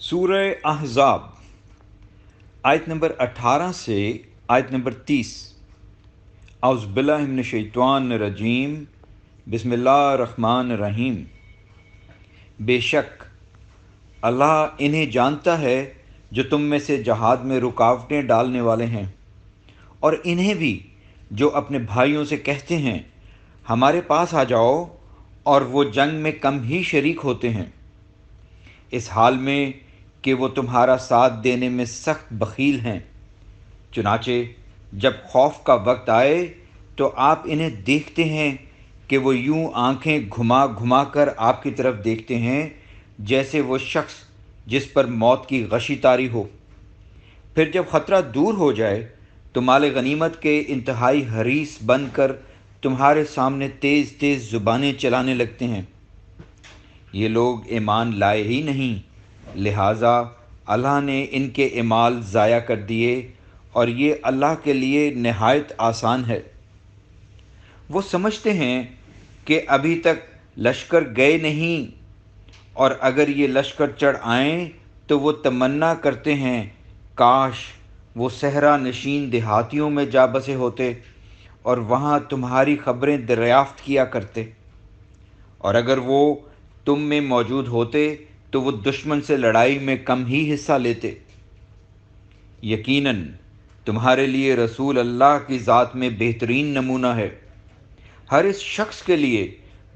سورہ احزاب آیت نمبر 18 سے آیت نمبر 30۔ اعوذ باللہ من الشیطان الرجیم، بسم اللہ الرحمن الرحیم۔ بے شک اللہ انہیں جانتا ہے جو تم میں سے جہاد میں رکاوٹیں ڈالنے والے ہیں، اور انہیں بھی جو اپنے بھائیوں سے کہتے ہیں ہمارے پاس آ جاؤ، اور وہ جنگ میں کم ہی شریک ہوتے ہیں، اس حال میں کہ وہ تمہارا ساتھ دینے میں سخت بخیل ہیں۔ چنانچہ جب خوف کا وقت آئے تو آپ انہیں دیکھتے ہیں کہ وہ یوں آنکھیں گھما گھما کر آپ کی طرف دیکھتے ہیں جیسے وہ شخص جس پر موت کی غشی طاری ہو۔ پھر جب خطرہ دور ہو جائے تو مال غنیمت کے انتہائی حریص بن کر تمہارے سامنے تیز تیز زبانیں چلانے لگتے ہیں۔ یہ لوگ ایمان لائے ہی نہیں، لہٰذا اللہ نے ان کے اعمال ضائع کر دیے، اور یہ اللہ کے لیے نہایت آسان ہے۔ وہ سمجھتے ہیں کہ ابھی تک لشکر گئے نہیں، اور اگر یہ لشکر چڑھ آئیں تو وہ تمنا کرتے ہیں کاش وہ صحرا نشین دیہاتیوں میں جا بسے ہوتے اور وہاں تمہاری خبریں دریافت کیا کرتے، اور اگر وہ تم میں موجود ہوتے تو وہ دشمن سے لڑائی میں کم ہی حصہ لیتے۔ یقیناً تمہارے لیے رسول اللہ کی ذات میں بہترین نمونہ ہے، ہر اس شخص کے لیے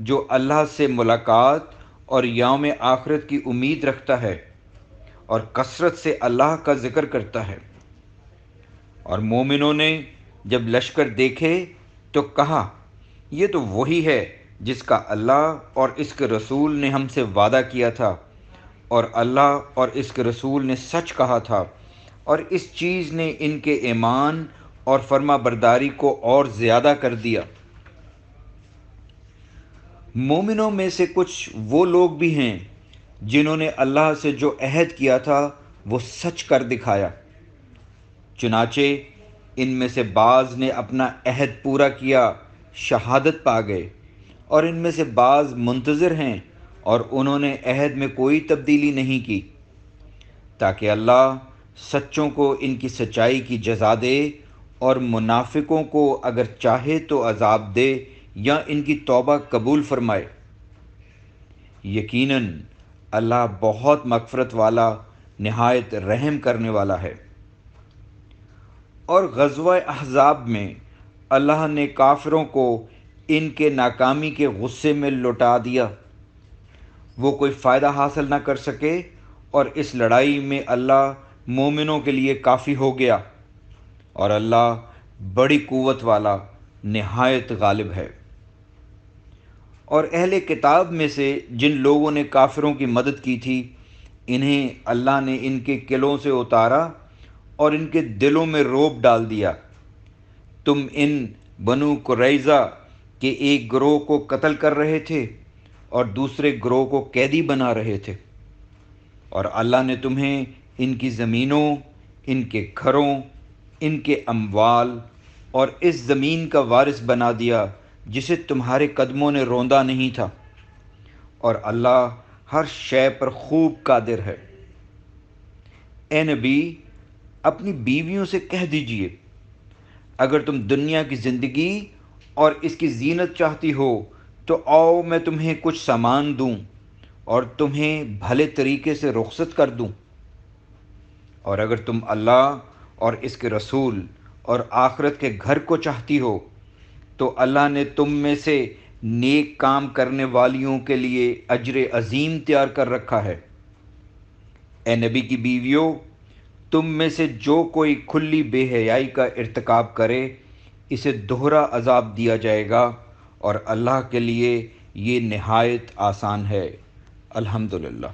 جو اللہ سے ملاقات اور یوم آخرت کی امید رکھتا ہے اور کثرت سے اللہ کا ذکر کرتا ہے۔ اور مومنوں نے جب لشکر دیکھے تو کہا یہ تو وہی ہے جس کا اللہ اور اس کے رسول نے ہم سے وعدہ کیا تھا، اور اللہ اور اس کے رسول نے سچ کہا تھا، اور اس چیز نے ان کے ایمان اور فرما برداری کو اور زیادہ کر دیا۔ مومنوں میں سے کچھ وہ لوگ بھی ہیں جنہوں نے اللہ سے جو عہد کیا تھا وہ سچ کر دکھایا۔ چنانچہ ان میں سے بعض نے اپنا عہد پورا کیا، شہادت پا گئے، اور ان میں سے بعض منتظر ہیں اور انہوں نے عہد میں کوئی تبدیلی نہیں کی، تاکہ اللہ سچوں کو ان کی سچائی کی جزا دے، اور منافقوں کو اگر چاہے تو عذاب دے یا ان کی توبہ قبول فرمائے۔ یقیناً اللہ بہت مغفرت والا، نہایت رحم کرنے والا ہے۔ اور غزوہ احزاب میں اللہ نے کافروں کو ان کے ناکامی کے غصے میں لوٹا دیا، وہ کوئی فائدہ حاصل نہ کر سکے، اور اس لڑائی میں اللہ مومنوں کے لیے کافی ہو گیا، اور اللہ بڑی قوت والا، نہایت غالب ہے۔ اور اہل کتاب میں سے جن لوگوں نے کافروں کی مدد کی تھی، انہیں اللہ نے ان کے قلعوں سے اتارا اور ان کے دلوں میں رعب ڈال دیا۔ تم ان بنو قریظہ کے ایک گروہ کو قتل کر رہے تھے اور دوسرے گروہ کو قیدی بنا رہے تھے، اور اللہ نے تمہیں ان کی زمینوں، ان کے گھروں، ان کے اموال اور اس زمین کا وارث بنا دیا جسے تمہارے قدموں نے روندا نہیں تھا، اور اللہ ہر شے پر خوب قادر ہے۔ اے نبی، اپنی بیویوں سے کہہ دیجئے اگر تم دنیا کی زندگی اور اس کی زینت چاہتی ہو تو آؤ میں تمہیں کچھ سامان دوں اور تمہیں بھلے طریقے سے رخصت کر دوں، اور اگر تم اللہ اور اس کے رسول اور آخرت کے گھر کو چاہتی ہو تو اللہ نے تم میں سے نیک کام کرنے والیوں کے لیے اجر عظیم تیار کر رکھا ہے۔ اے نبی کی بیویوں، تم میں سے جو کوئی کھلی بے حیائی کا ارتکاب کرے اسے دوہرا عذاب دیا جائے گا، اور اللہ کے لیے یہ نہایت آسان ہے۔ الحمدللہ۔